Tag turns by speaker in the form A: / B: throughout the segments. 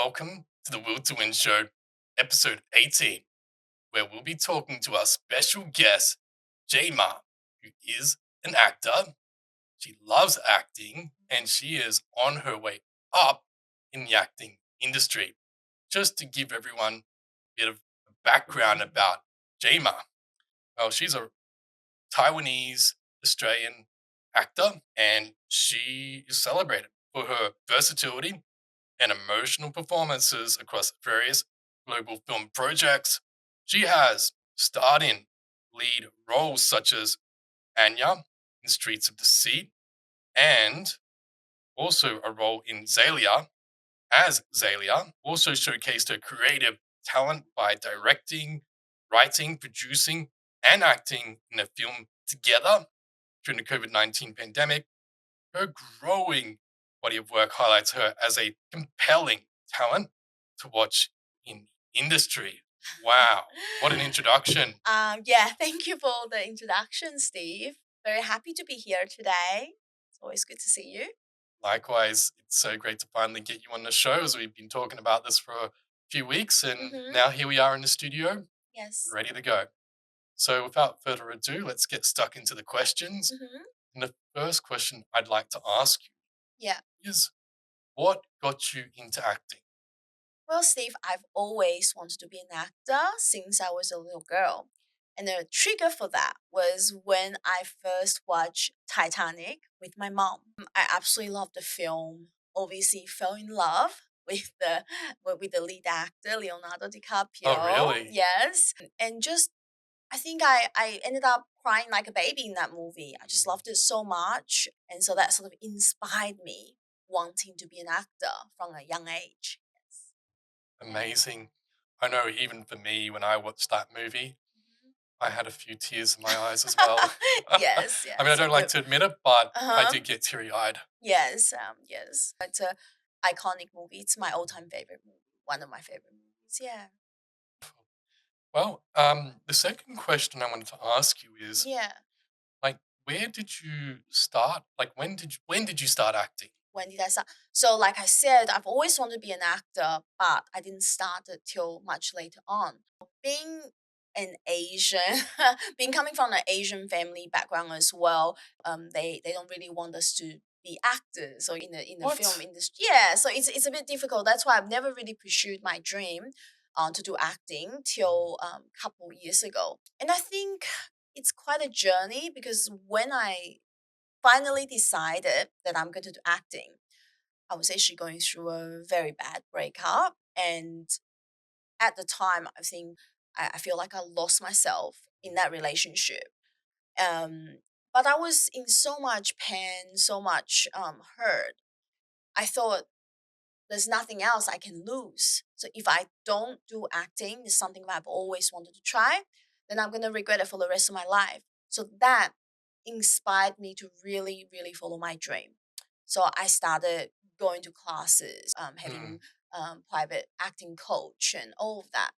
A: Welcome to the Will to Win Show, episode 18, where we'll be talking to our special guest, Jama, who is an actor. She loves acting and she is on her way up in the acting industry. Just to give everyone a bit of background about Jama, well, she's a Taiwanese Australian actor and she is celebrated for her versatility and emotional performances across various global film projects. She has starred in lead roles such as Anya in Streets of Deceit and also a role in Zilia as Zilia. Also showcased her creative talent by directing, writing, producing, and acting in a film together during the COVID-19 pandemic. Her growing body of work highlights her as a compelling talent to watch in the industry. Wow, what an introduction.
B: Yeah, thank you for the introduction, Steve. Very happy to be here today. It's always good to see you.
A: Likewise, it's so great to finally get you on the show as we've been talking about this for a few weeks, and
B: Mm-hmm.
A: now here we are in the studio,
B: Yes.
A: ready to go. So, without further ado, let's get stuck into the questions.
B: Mm-hmm.
A: And the first question I'd like to ask
B: Yeah.
A: you is what got you into acting?
B: Well, Steve, I've always wanted to be an actor since I was a little girl. And the trigger for that was when I first watched Titanic with my mom. I absolutely loved the film. Obviously, fell in love with the lead actor Leonardo
A: Oh,
B: DiCaprio.
A: really?
B: Yes, and just I think I ended up crying like a baby in that movie. I just loved it so much. And so that sort of inspired me wanting to be an actor from a young age. Yes.
A: Amazing. I know even for me, when I watched that movie,
B: Mhm.
A: I had a few tears in my eyes as well.
B: Yes,
A: I mean, I
B: yes.
A: don't like to admit it, but I
B: Uh-huh.
A: did get teary-eyed.
B: Yes, yes. It's a iconic movie. It's my all-time favorite movie. One of my favorite movies. Yeah.
A: Well, the second question I wanted to ask you is,
B: Yeah.
A: like, where did you start? Like, when did you start acting?
B: When did I start? So, like I said, I've always wanted to be an actor, but I didn't start it till much later on. Being an Asian, being coming from an Asian family background as well, they don't really want us to be actors or in the film
A: What?
B: industry. Yeah, so it's a bit difficult. That's why I've never really pursued my dream, to do acting till couple years ago. And I think it's quite a journey because when I finally decided that I'm going to do acting, I was actually going through a very bad breakup. And at the time, I think I feel like I lost myself in that relationship. Um, but I was in so much pain, so much hurt. I thought there's nothing else I can lose. So if I don't do acting, it's something that I've always wanted to try, then I'm going to regret it for the rest of my life. So that inspired me to really, really follow my dream. So I started going to classes,
A: Hmm,
B: having private acting coach and all of that.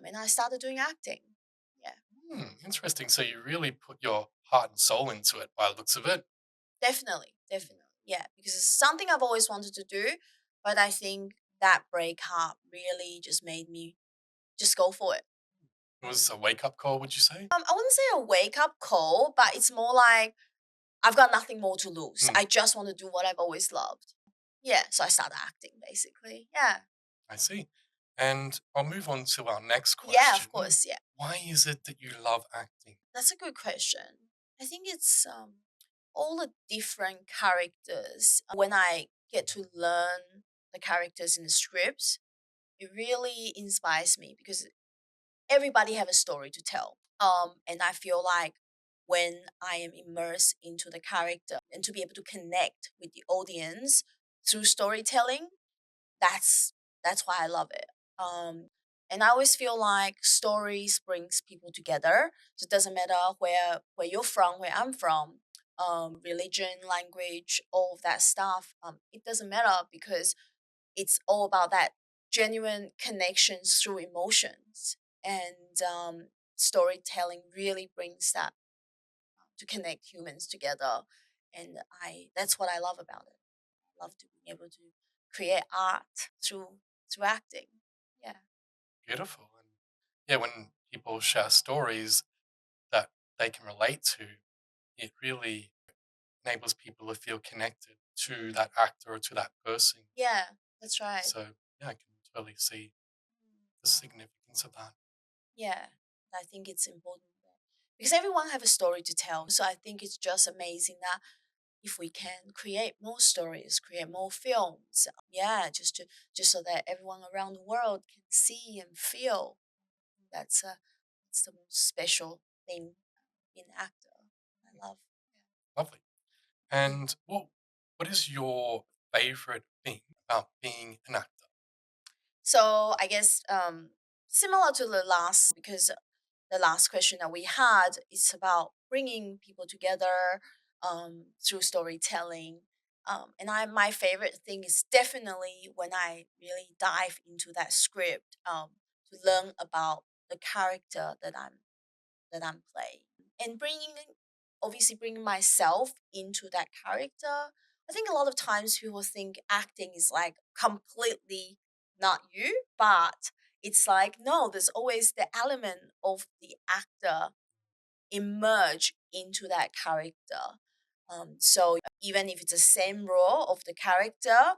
B: And I started doing acting. Yeah,
A: interesting. So you really put your heart and soul into it by the looks of it.
B: definitely, definitely. Yeah, because it's something I've always wanted to do. But I think that breakup really just made me just go for it.
A: It was a wake-up call, would you say?
B: I wouldn't say a wake up call, but it's more like I've got nothing more to lose.
A: Hmm,
B: I just want to do what I've always loved. Yeah, so I started acting basically. Yeah.
A: I see. And I'll move on to our next
B: Yeah, of
A: question.
B: course. Yeah.
A: Why is it that you love acting?
B: That's a good question. I think it's all the different characters. When I get to learn the characters in the scripts, it really inspires me because everybody have a story to tell. And I feel like when I am immersed into the character and to be able to connect with the audience through storytelling, that's that's why I love it. And I always feel like stories brings people together. So it doesn't matter where you're from, where I'm from, religion, language, all of that stuff. It doesn't matter because it's all about that genuine connections through emotions. And storytelling really brings that to connect humans together. And I that's what I love about it. I love to be able to create art through acting. Yeah.
A: Beautiful. And yeah, when people share stories that they can relate to, it really enables people to feel connected to
B: Mm.
A: that actor or to that person.
B: Yeah, that's right.
A: So yeah, I can totally see the significance of that.
B: Yeah, I think it's important because everyone have a story to tell. So I think it's just amazing that if we can create more stories, create more films, yeah, just so that everyone around the world can see and feel. That's the most special thing in actor. I love.
A: Lovely. And what is your favorite thing about being an actor?
B: So I guess similar to the last, because the last question that we had is about bringing people together through storytelling. And my favorite thing is definitely when I really dive into that script to learn about the character that I'm playing and bringing myself into that character. I think a lot of times people think acting is like completely not you, but it's like no, there's always the element of the actor emerge into that character. So even if it's the same role of the character,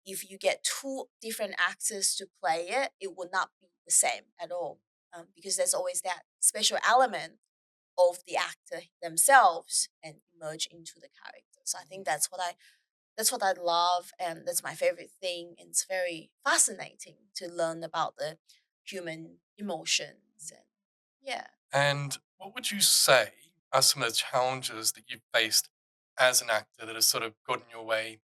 B: if you get two different actors to play it, it would not be the same at all. Because there's always that special element of the actor themselves and emerge into the character. So I think that's what I love, and that's my favorite thing. And it's very fascinating to learn about the human emotions and yeah.
A: And what would you say are some of the challenges that you've faced as an actor that has sort of got in your way?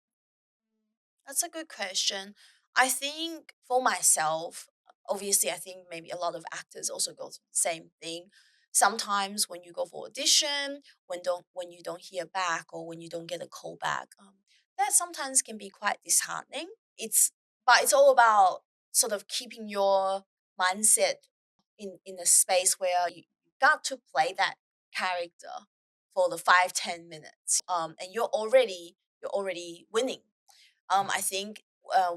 B: That's a good question. I think for myself, obviously, I think maybe a lot of actors also go through the same thing. Sometimes when you go for audition, when you don't hear back or when you don't get a call back, that sometimes can be quite disheartening. It's all about sort of keeping your mindset in a space where you got to play that character for the 5-10 minutes, and you're already winning. I
A: Mm,
B: think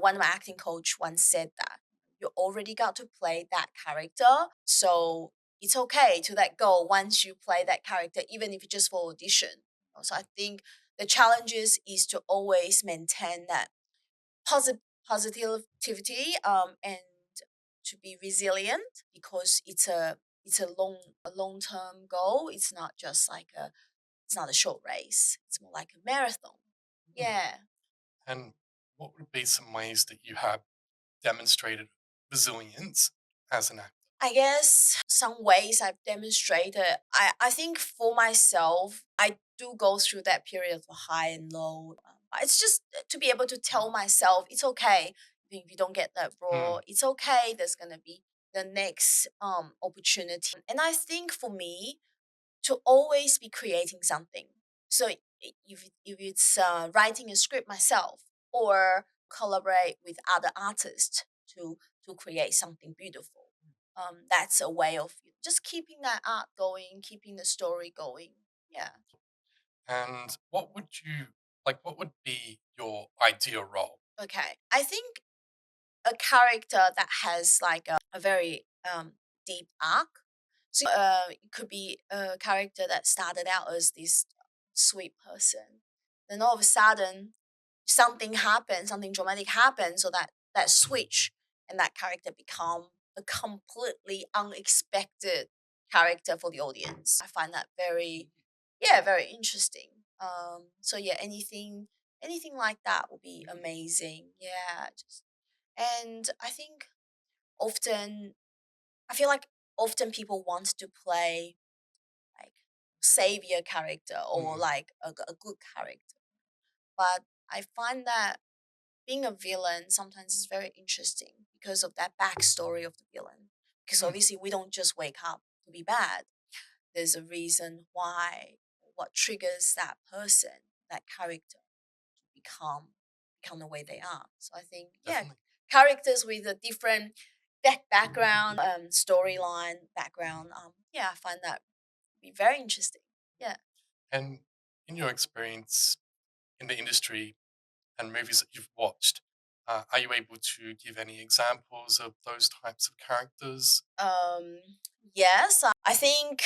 B: one of my acting coach once said that you already got to play that character, so it's okay to let go once you play that character, even if it's just for audition. So I think the challenges is to always maintain that positivity and to be resilient because it's a long term goal. It's not just like it's not a short race. It's more like a marathon.
A: mm.
B: Yeah.
A: And what would be some ways that you have demonstrated resilience as an actor?
B: I guess some ways I've demonstrated. I think for myself, I do go through that period of high and low. It's just to be able to tell myself it's okay if you don't get that
A: Mm,
B: role. It's okay. There's gonna be the next opportunity. And I think for me, to always be creating something. So if it's writing a script myself or collaborate with other artists to create something beautiful, that's a way of just keeping that art going, keeping the story going. Yeah.
A: and what would you like? What would be your ideal role?
B: Okay. I think a character that has like a very deep arc. So it could be a character that started out as this sweet person. Then all of a sudden, something happens, something dramatic happens, so that switch and that character become a completely unexpected character for the audience. I find that very interesting. So yeah, anything like that would be amazing. Yeah, and I think often I feel like often people want to play like savior character or
A: Mm,
B: like a good character, but I find that being a villain sometimes is very interesting because of that backstory of the villain. Because
A: mm,
B: obviously we don't just wake up to be bad. There's a reason why, what triggers that person, that character become the way they are. So I think yeah,
A: definitely.
B: characters with a different background, storyline background. Yeah, I find that be very interesting. Yeah.
A: And in your experience in the industry and movies that you've watched, Are you able to give any examples of those types of characters?
B: Um, yes, I think,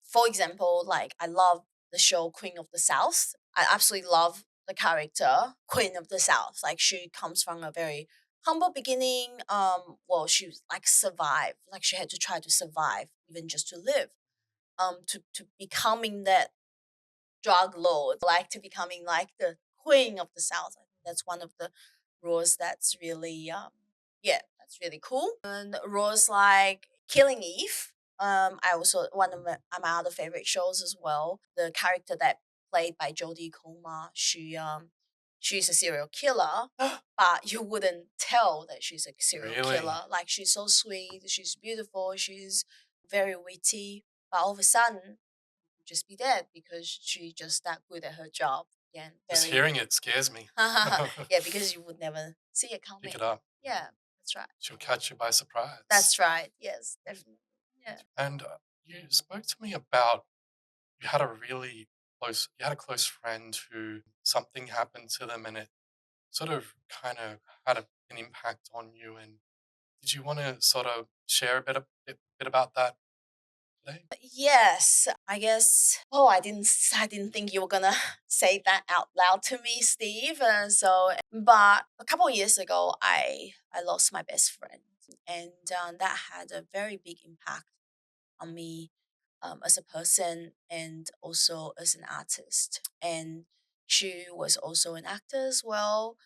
B: for example, like I love the show Queen of the South. I absolutely love the character Queen of the South. Like she comes from a very humble beginning. Well, she was like survive. Like she had to try to survive even just to live. To becoming that drug lord, like to becoming like the queen of the South. I think that's one of the roles that's really yeah, that's really cool. And roles like Killing Eve. I also one of my other favorite shows as well. The character that played by Jodie Comer, she's a serial killer, but you wouldn't tell that she's a serial
A: Really?
B: killer. Like she's so sweet, she's beautiful, she's very witty, but all of a sudden just be dead because she just that good at her job. Again,
A: Just
B: very
A: hearing it scares me.
B: yeah, because you would never see it
A: Pick it
B: coming.
A: up.
B: Yeah, that's right.
A: She'll catch you by surprise.
B: That's right. Yes, definitely. Yeah.
A: And you spoke to me about you had a really you had a close friend who something happened to them and it sort of kind of had an impact on you. And did you want to sort of share a bit about that today?
B: Yes, I guess. Oh, I didn't think you were gonna say that out loud to me, Steve. But a couple of years ago, I lost my best friend, and that had a very big impact on me as a person and also as an artist. And she was also an actor as well.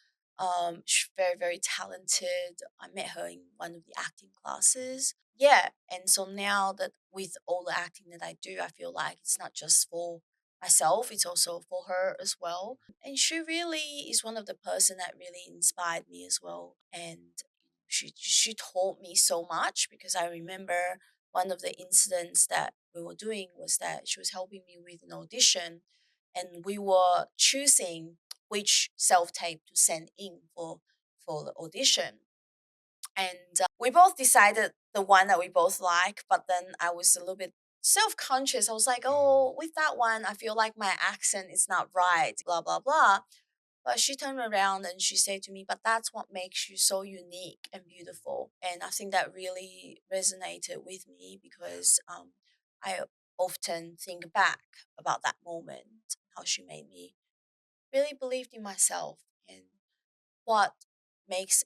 B: She's very, very talented. I met her in one of the acting classes. Yeah. And so now that with all the acting that I do, I feel like it's not just for myself, it's also for her as well. And she really is one of the person that really inspired me as well. And she taught me so much because I remember one of the incidents that we were doing was that she was helping me with an audition and we were choosing which self-tape to send in for the audition and we both decided the one that we both like, but then I was a little bit self-conscious. I was like, oh, with that one I feel like my accent is not right, blah blah blah. But she turned around and she said to me, but that's what makes you so unique and beautiful. And I think that really resonated with me because I often think back about that moment, how she made me really believed in myself and what makes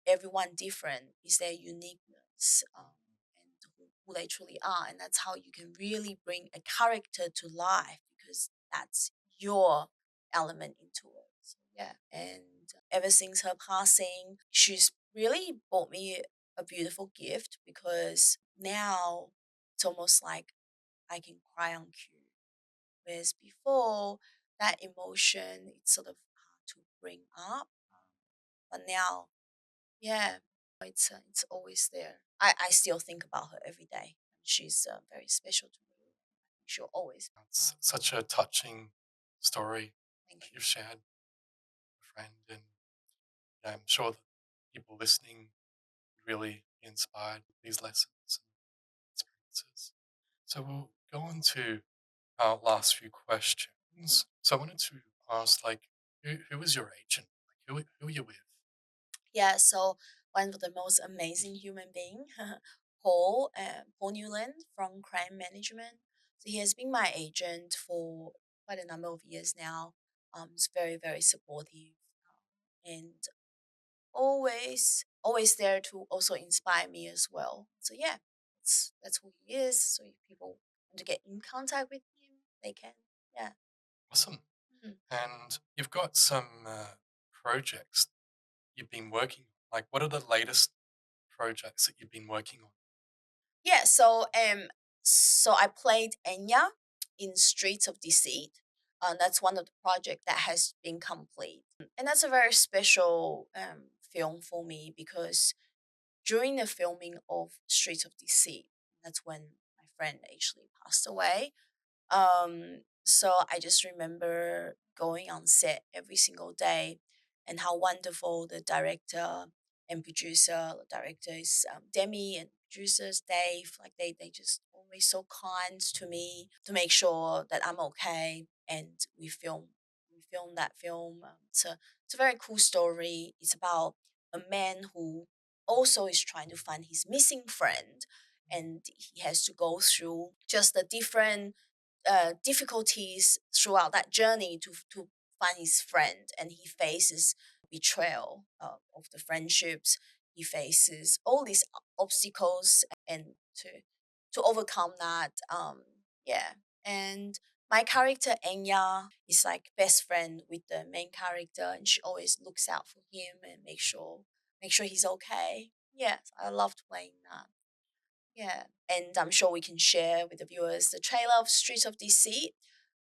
B: everyone different is their uniqueness and who they truly are. And that's how you can really bring a character to life because that's your element into it. So, yeah. And ever since her passing, she's really brought me a beautiful gift because now it's almost like I can cry on cue. Whereas before, that emotion, it's sort of hard to bring up. But now yeah, it's always there. I still think about her every day. She's very special to me. She'll always.
A: It's such a touching story
B: Thank
A: that
B: you.
A: you've shared, friend. And yeah, I'm sure that people listening really be inspired with these lessons and experiences. So we'll go on to our last few questions. So I wanted to ask, like, who was your agent? Like, who are you with?
B: Yeah. So one of the most amazing human being, Paul Newland from Crime Management. So he has been my agent for quite a number of years now. He's very very supportive, and always there to also inspire me as well. So yeah, that's who he is. So if people want to get in contact with him, they can. Yeah.
A: Awesome.
B: Mhm.
A: And you've got some projects you've been working on. Like, what are the latest projects that you've been working on?
B: Yeah. So I played Enya in Streets of Deceit. That's one of the project that has been complete, and that's a very special film for me because during the filming of Streets of Deceit, that's when my friend actually passed away. So I just remember going on set every single day and how wonderful the director and producer, the director is Demi and producers Dave, like they just always so kind to me to make sure that I'm okay. And we film that film. It's a very cool story. It's about a man who also is trying to find his missing friend, and he has to go through just the different difficulties throughout that journey to find his friend, and he faces betrayal of the friendships. He faces all these obstacles, and to overcome that, yeah. And my character Enya is like best friend with the main character, and she always looks out for him and make sure he's okay. Yes, I loved playing that. Yeah, and I'm sure we can share with the viewers the trailer of Streets of Deceit.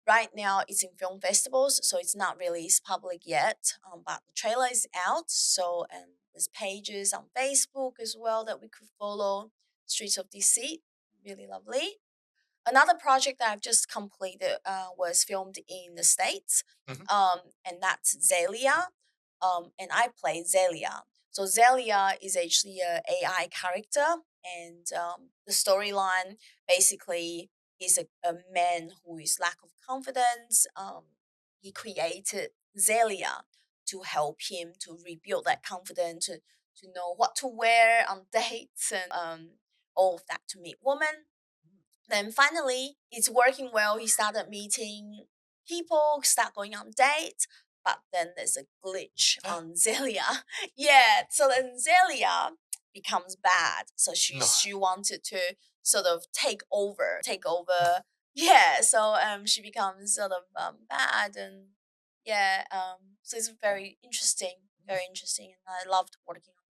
B: Right now, it's in film festivals, so it's not released public yet. But the trailer is out, so there's pages on Facebook as well that we could follow. Streets of Deceit, really lovely. Another project that I've just completed was filmed in the States,
A: Mhm.
B: and that's Zelia. And I played Zelia. So Zelia is actually a AI character, and the storyline basically is a man who is lack of confidence. He created Zelia to help him to rebuild that confidence, to know what to wear on dates and all of that to meet women. Then finally, it's working well. He started meeting people, start going on dates, but then there's a glitch on Zelia. Yeah, so then Zelia becomes bad. So
A: No.
B: she wanted to sort of take over. Yeah, so she becomes sort of bad, and yeah, so it's very interesting, and I loved working on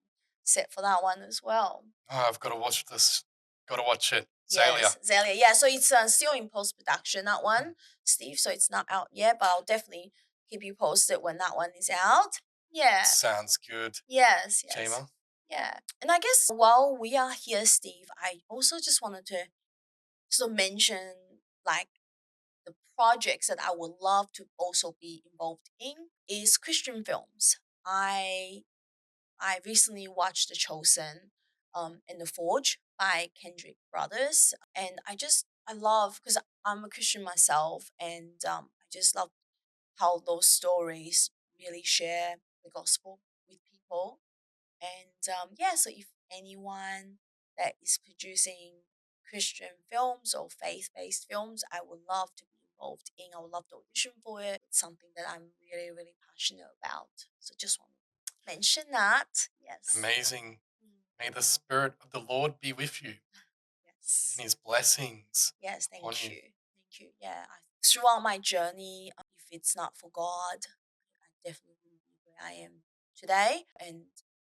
B: set for that one as well.
A: Oh, I've got to watch this. Got to watch it. Zalia.
B: Yes, Zelia. Yeah, so it's still in post production, that one, Steve. So it's not out yet, but I'll definitely keep you posted when that one is out. Yeah.
A: Sounds good.
B: Yes, yes.
A: Jema.
B: Yeah. And I guess while we are here, Steve, I also just wanted to sort of mention like the projects that I would love to also be involved in is Christian films. I recently watched The Chosen and The Forge by Kendrick Brothers. And I love, because I'm a Christian myself, and I just love how those stories really share the gospel with people. And yeah, so if anyone that is producing Christian films or faith based films, I would love to be involved in. I would love to audition for it. It's something that I'm really, really passionate about. So just want to mention that. Yes.
A: Amazing.
B: Mm,
A: May the Spirit of the Lord be with you
B: yes.
A: and his blessings
B: Yes.
A: upon
B: Thank
A: you.
B: you. Thank you. Yeah. Throughout my journey, if it's not for God, I definitely wouldn't be where I am today. And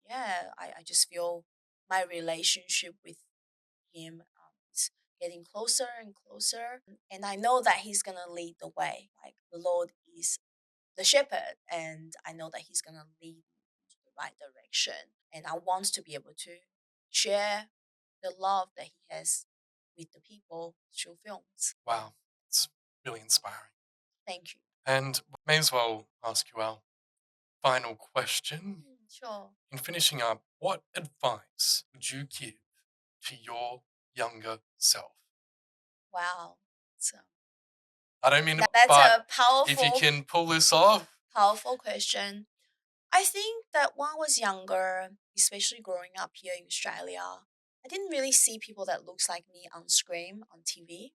B: yeah, I just feel my relationship with Him is getting closer and closer. And I know that He's going to lead the way. Like the Lord is the shepherd, and I know that He's going to lead me into the right direction. And I want to be able to share the love that He has with the people through films.
A: Wow. It's really inspiring.
B: Thank you.
A: And may as well ask you our final question.
B: Sure.
A: In finishing up, what advice would you give to your younger self?
B: Wow. So
A: I don't mean to,
B: that's
A: but
B: a
A: if you
B: powerful,
A: can pull this off,
B: powerful question. I think that when I was younger, especially growing up here in Australia, I didn't really see people that looks like me on screen on TV.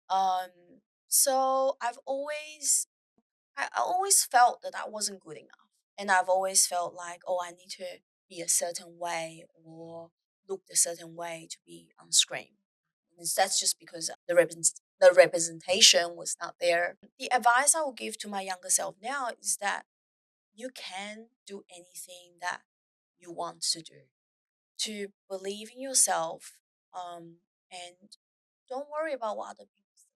B: So I always felt that I wasn't good enough, and I've always felt like, oh, I need to be a certain way or look a certain way to be on screen. And that's just because the representation was not there. The advice I would give to my younger self now is that you can do anything that you want to do. To believe in yourself, and don't worry about what other people think.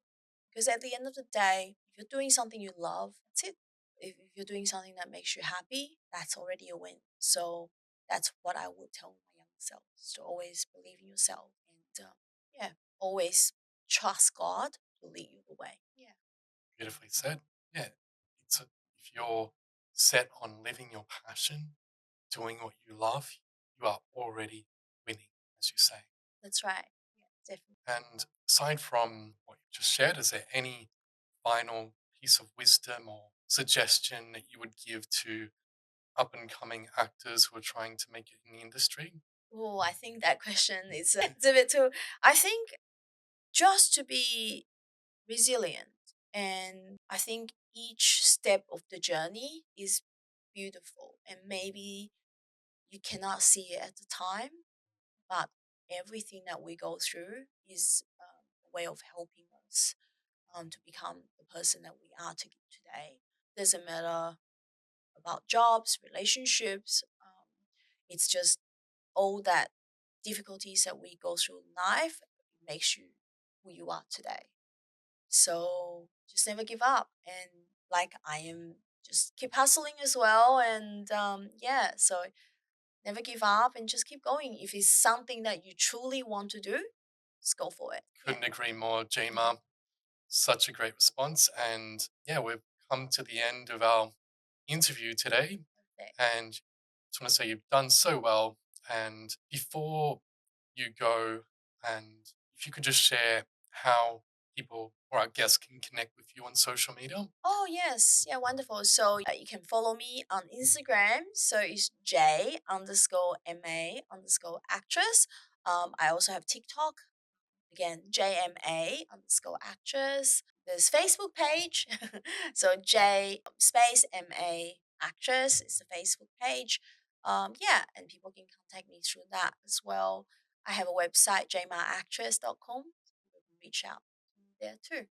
B: Because at the end of the day, if you're doing something you love, that's it. If you're doing something that makes you happy, that's already a win. So that's what I would tell my younger self: is to always believe in yourself, and yeah, always trust God to lead you the way. Yeah,
A: beautifully said. Yeah. If you're set on living your passion, doing what you love, you are already winning, as you say.
B: that's right. Yeah, definitely.
A: And aside from what you just shared, is there any final piece of wisdom or suggestion that you would give to up and coming actors who are trying to make it in the industry?
B: Oh, I think that question is it's a bit too. I think just to be resilient, and I think each step of the journey is beautiful, and maybe you cannot see it at the time, but everything that we go through is a way of helping us to become the person that we are today. Doesn't matter about jobs, relationships. It's just all that difficulties that we go through in life makes you who you are today. So just never give up, and like I am, just keep hustling as well. And yeah, so never give up and just keep going. If it's something that you truly want to do, just go for it. Yeah.
A: Couldn't agree more,
B: Mhm.
A: Jma. Such a great response. And yeah, we've come to the end of our interview today.
B: Perfect.
A: And just want to say you've done so well. And before you go, and if you could just share how people or our guests can connect with you on social media.
B: Oh, yes. Yeah, wonderful. So you can follow me on Instagram. So it's J underscore MA underscore actress. I also have TikTok. Again, JMA underscore actress. There's Facebook page. So J space MA actress is the Facebook page. Yeah, and people can contact me through that as well. I have a website, jmaractress.com. People can reach out there too.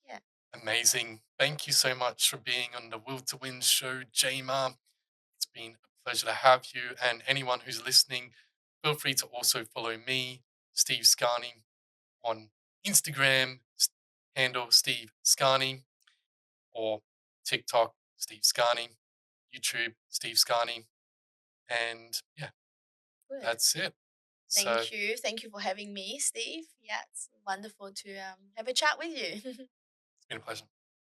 B: Yeah.
A: Amazing. Thank you so much for being on the Will to Win show, Jma. It's been a pleasure to have you. And anyone who's listening, feel free to also follow me, Steve Scarnie, on Instagram, handle Steve Scarnie, or TikTok, Steve Scarnie, YouTube, Steve Scarnie. And yeah,
B: Good.
A: that's it. So
B: Thank you. Thank you for having me, Steve. Yeah, it's wonderful to have a chat with you.
A: it's been a pleasure.